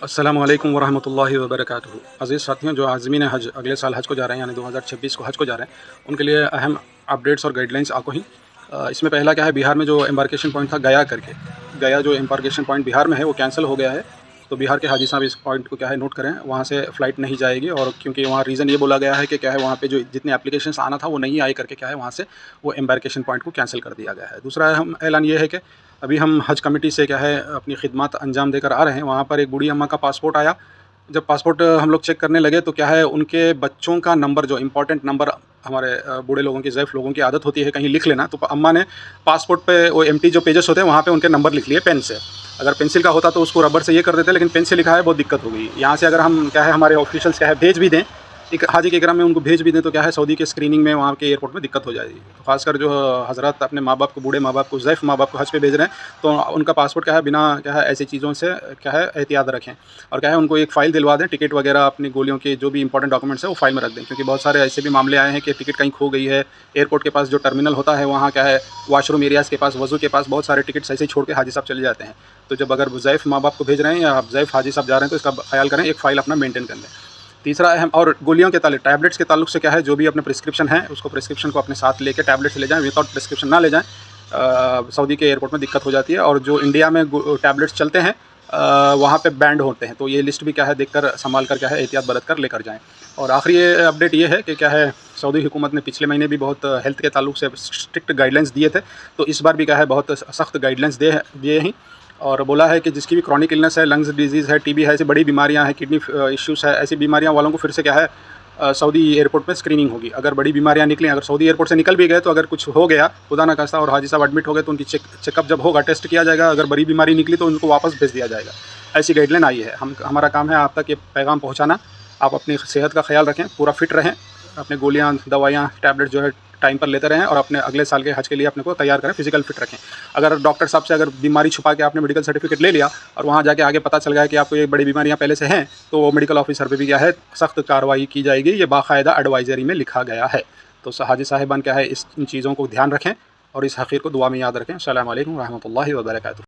अस्सलामु अलैकुम वरहमतुल्लाहि वबरकातुहू। अज़ीज़ साथियों, जो आज़मीन हज अगले साल हज को जा रहे हैं, यानी 2026 को हज को जा रहे हैं, उनके लिए अहम अपडेट्स और गाइडलाइंस आपको ही। इसमें पहला क्या है, बिहार में जो एम्बार्केशन पॉइंट था गया करके, गया जो एम्बार्केशन पॉइंट बिहार में है वो कैंसिल हो गया है। तो बिहार के हाजी साहब इस पॉइंट को क्या है नोट करें, वहाँ से फ़्लाइट नहीं जाएगी। और क्योंकि वहाँ रीज़न ये बोला गया है कि क्या है, वहाँ पे जो जितने एप्लीकेशंस आना था वो नहीं आए करके क्या है, वहाँ से वो एम्बार्केशन पॉइंट को कैंसिल कर दिया गया है। दूसरा अहम ऐलान ये है कि अभी हम हज कमेटी से क्या है अपनी खिदमत अंजाम देकर आ रहे हैं। वहाँ पर एक बूढ़ी अम्मा का पासपोर्ट आया। जब पासपोर्ट हम लोग चेक करने लगे तो क्या है, उनके बच्चों का नंबर, जो इम्पोर्टेंट नंबर हमारे बूढ़े लोगों की, ज़ैफ़ लोगों की आदत होती है कहीं लिख लेना, तो अम्मा ने पासपोर्ट पे वो एम्प्टी जो पेजेस होते हैं वहाँ पे उनके नंबर लिख लिए पेन से। अगर पेंसिल का होता तो उसको रबर से ये कर देते, लेकिन पेन से लिखा है, बहुत दिक्कत हो गई। यहाँ से अगर हम क्या है हमारे ऑफिशियल्स क्या है भेज भी दें, एक हाजी के इकराम में उनको भेज भी दें, तो क्या है सऊदी के स्क्रीनिंग में वहाँ के एयरपोर्ट में दिक्कत हो जाएगी। तो खासकर जो हज़रात अपने माँ बाप को, बूढ़े माँ बाप को, ज़ैफ़ माँ बाप को हज पे भेज रहे हैं, तो उनका पासपोर्ट क्या है बिना क्या है ऐसी चीज़ों से क्या है एहतियात रखें। और क्या है उनको एक फ़ाइल दिलवा दें, टिकट वगैरह अपनी गोलियों के जो भी इंपॉर्टेंट डॉक्यूमेंट्स है वो फाइल में रख दें। क्योंकि बहुत सारे ऐसे भी मामले आए हैं कि टिकट कहीं खो गई है। एयरपोर्ट के पास जो टर्मिनल होता है वहाँ क्या है वॉशरूम एरियाज़ के पास, वज़ू के पास बहुत सारे टिकट्स ऐसे ही छोड़ के हाजी साहब चले जाते हैं। तो जब अगर ज़ैफ़ माँ बाप को भेज रहे हैं या आप ज़ैफ़ हाजी साहब जा रहे हैं तो इसका ख्याल करें, एक फ़ाइल अपना मेंटेन कर लें। तीसरा अहम, और गोलियों के ताल्लुक, टैबलेट्स के ताल्लुक से क्या है, जो भी अपने प्रिस्क्रिप्शन है उसको प्रिस्क्रिप्शन को अपने साथ लेके टैबलेट्स ले जाएं। विदाउट प्रिस्क्रिप्शन ना ले जाएं, सऊदी के एयरपोर्ट में दिक्कत हो जाती है। और जो इंडिया में टैबलेट्स चलते हैं वहाँ पे बैंड होते हैं, तो ये लिस्ट भी क्या है देखकर संभाल कर क्या है एहतियात बरत कर लेकर जाएँ। और आखिरी अपडेट ये है कि क्या है, सऊदी हुकूमत ने पिछले महीने भी बहुत हेल्थ के ताल्लुक से स्ट्रिक्ट गाइडलाइंस दिए थे, तो इस बार भी क्या है बहुत सख्त गाइडलाइंस दिए हैं। और बोला है कि जिसकी भी क्रॉनिक इलनेस है, लंग्स डिजीज़ है, टीबी है, ऐसी बड़ी बीमारियां हैं, किडनी इश्यूज़ है, ऐसी बीमारियां वालों को फिर से क्या है सऊदी एयरपोर्ट पे स्क्रीनिंग होगी। अगर बड़ी बीमारियां निकलें, अगर सऊदी एयरपोर्ट से निकल भी गए, तो अगर कुछ हो गया खुदा ना खास्ता और हाजी साहब एडमिट हो गए, तो उनकी चेकअप जब होगा टेस्ट किया जाएगा। अगर बड़ी बीमारी निकली तो उनको वापस भेज दिया जाएगा। ऐसी गाइडलाइन आई है। हमारा काम है आप तक ये पैगाम पहुँचाना। आप अपनी सेहत का ख्याल रखें, पूरा फिट रहें, अपने गोलियाँ, दवाइयाँ, टैबलेट जो है टाइम पर लेते रहें, और अपने अगले साल के हज के लिए अपने को तैयार करें, फिजिकल फिट रखें। अगर डॉक्टर साहब से अगर बीमारी छुपा के आपने मेडिकल सर्टिफिकेट ले लिया और वहाँ जाके आगे पता चल गया कि आपको ये बड़ी बीमारियाँ पहले से हैं, तो मेडिकल ऑफिसर पे भी क्या है सख्त कार्रवाई की जाएगी। ये बाकायदा एडवाइजरी में लिखा गया है। तो हाजी साहिबान क्या है इन चीज़ों को ध्यान रखें और इस हक़ीर को दुआ में याद रखें। अस्सलामु अलैकुम रहमतुल्लाहि व बरकातुहू।